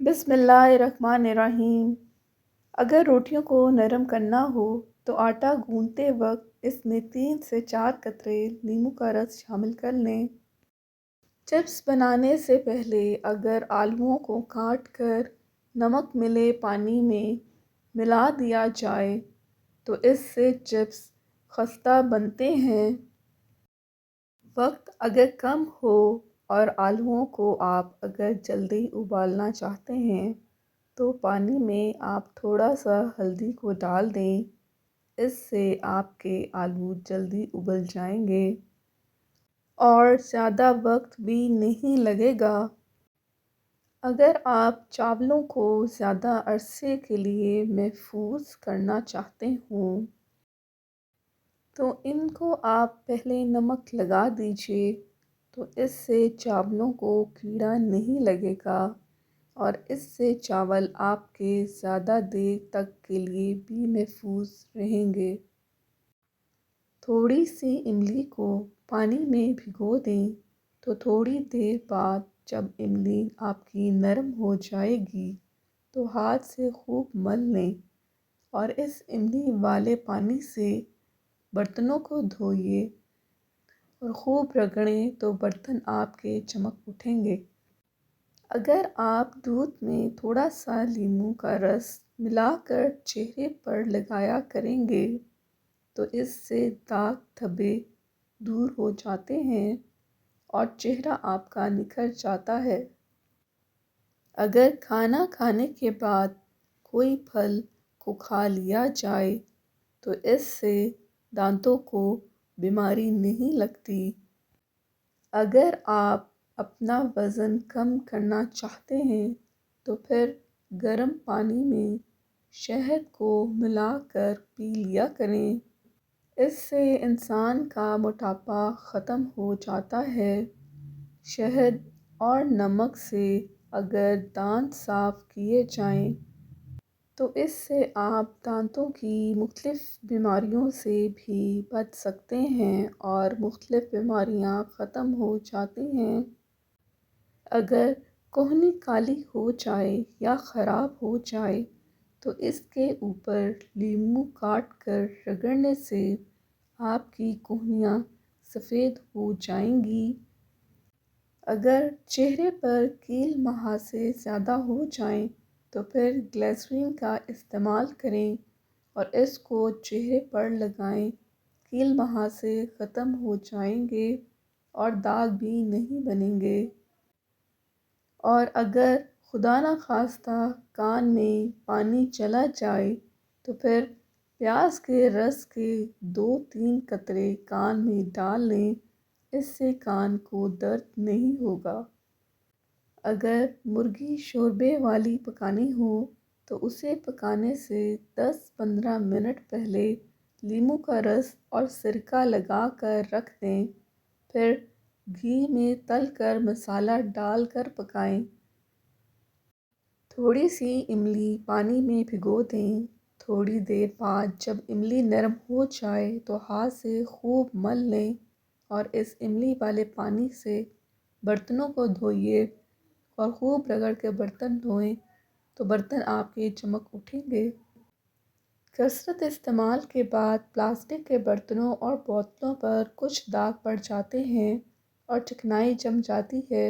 بسم اللہ الرحمن الرحیم۔ اگر روٹیوں کو نرم کرنا ہو تو آٹا گوندتے وقت اس میں 3 سے 4 قطرے لیموں کا رس شامل کر لیں۔ چپس بنانے سے پہلے اگر آلوؤں کو کاٹ کر نمک ملے پانی میں ملا دیا جائے تو اس سے چپس خستہ بنتے ہیں۔ وقت اگر کم ہو اور آلوؤں کو آپ اگر جلدی ابالنا چاہتے ہیں تو پانی میں آپ تھوڑا سا ہلدی کو ڈال دیں، اس سے آپ کے آلو جلدی ابل جائیں گے اور زیادہ وقت بھی نہیں لگے گا۔ اگر آپ چاولوں کو زیادہ عرصے کے لیے محفوظ کرنا چاہتے ہوں تو ان کو آپ پہلے نمک لگا دیجیے، تو اس سے چاولوں کو کیڑا نہیں لگے گا اور اس سے چاول آپ کے زیادہ دیر تک کے لیے بھی محفوظ رہیں گے۔ تھوڑی سی املی کو پانی میں بھگو دیں تو تھوڑی دیر بعد جب املی آپ کی نرم ہو جائے گی تو ہاتھ سے خوب مل لیں اور اس املی والے پانی سے برتنوں کو دھوئیے اور خوب رگڑیں تو برتن آپ کے چمک اٹھیں گے۔ اگر آپ دودھ میں تھوڑا سا لیموں کا رس ملا کر چہرے پر لگایا کریں گے تو اس سے داغ دھبے دور ہو جاتے ہیں اور چہرہ آپ کا نکھر جاتا ہے۔ اگر کھانا کھانے کے بعد کوئی پھل کو کھا لیا جائے تو اس سے دانتوں کو بیماری نہیں لگتی۔ اگر آپ اپنا وزن کم کرنا چاہتے ہیں تو پھر گرم پانی میں شہد کو ملا کر پی لیا کریں، اس سے انسان کا موٹاپا ختم ہو جاتا ہے۔ شہد اور نمک سے اگر دانت صاف کیے جائیں تو اس سے آپ دانتوں کی مختلف بیماریوں سے بھی بچ سکتے ہیں اور مختلف بیماریاں ختم ہو جاتی ہیں۔ اگر کہنی کالی ہو جائے یا خراب ہو جائے تو اس کے اوپر لیموں کاٹ کر رگڑنے سے آپ کی کہنیاں سفید ہو جائیں گی۔ اگر چہرے پر کیل مہاسے زیادہ ہو جائیں تو پھر گلیسرین کا استعمال کریں اور اس کو چہرے پر لگائیں، کیل مہاسے ختم ہو جائیں گے اور داغ بھی نہیں بنیں گے۔ اور اگر خدا نخواستہ کان میں پانی چلا جائے تو پھر پیاز کے رس کے 2-3 قطرے کان میں ڈال لیں، اس سے کان کو درد نہیں ہوگا۔ اگر مرغی شوربے والی پکانی ہو تو اسے پکانے سے 10-15 منٹ پہلے لیموں کا رس اور سرکہ لگا کر رکھ دیں، پھر گھی میں تل کر مسالہ ڈال کر پکائیں۔ تھوڑی سی املی پانی میں بھگو دیں، تھوڑی دیر بعد جب املی نرم ہو جائے تو ہاتھ سے خوب مل لیں اور اس املی والے پانی سے برتنوں کو دھوئیے اور خوب رگڑ کے برتن دھوئیں تو برتن آپ کے چمک اٹھیں گے۔ کثرت استعمال کے بعد پلاسٹک کے برتنوں اور بوتلوں پر کچھ داغ پڑ جاتے ہیں اور چکنائی جم جاتی ہے،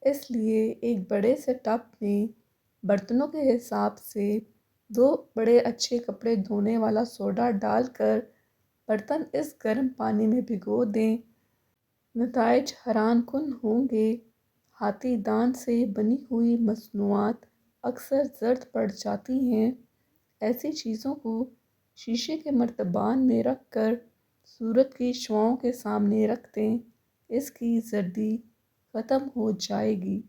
اس لیے ایک بڑے سے ٹب میں برتنوں کے حساب سے 2 بڑے اچھے کپڑے دھونے والا سوڈا ڈال کر برتن اس گرم پانی میں بھگو دیں۔ نتائج حیران کن ہوں گے۔ ہاتھی دانت سے بنی ہوئی مصنوعات اکثر زرد پڑ جاتی ہیں۔ ایسی چیزوں کو شیشے کے مرتبان میں رکھ کر سورج کی شعاعوں کے سامنے رکھ دیں، اس کی زردی ختم ہو جائے گی۔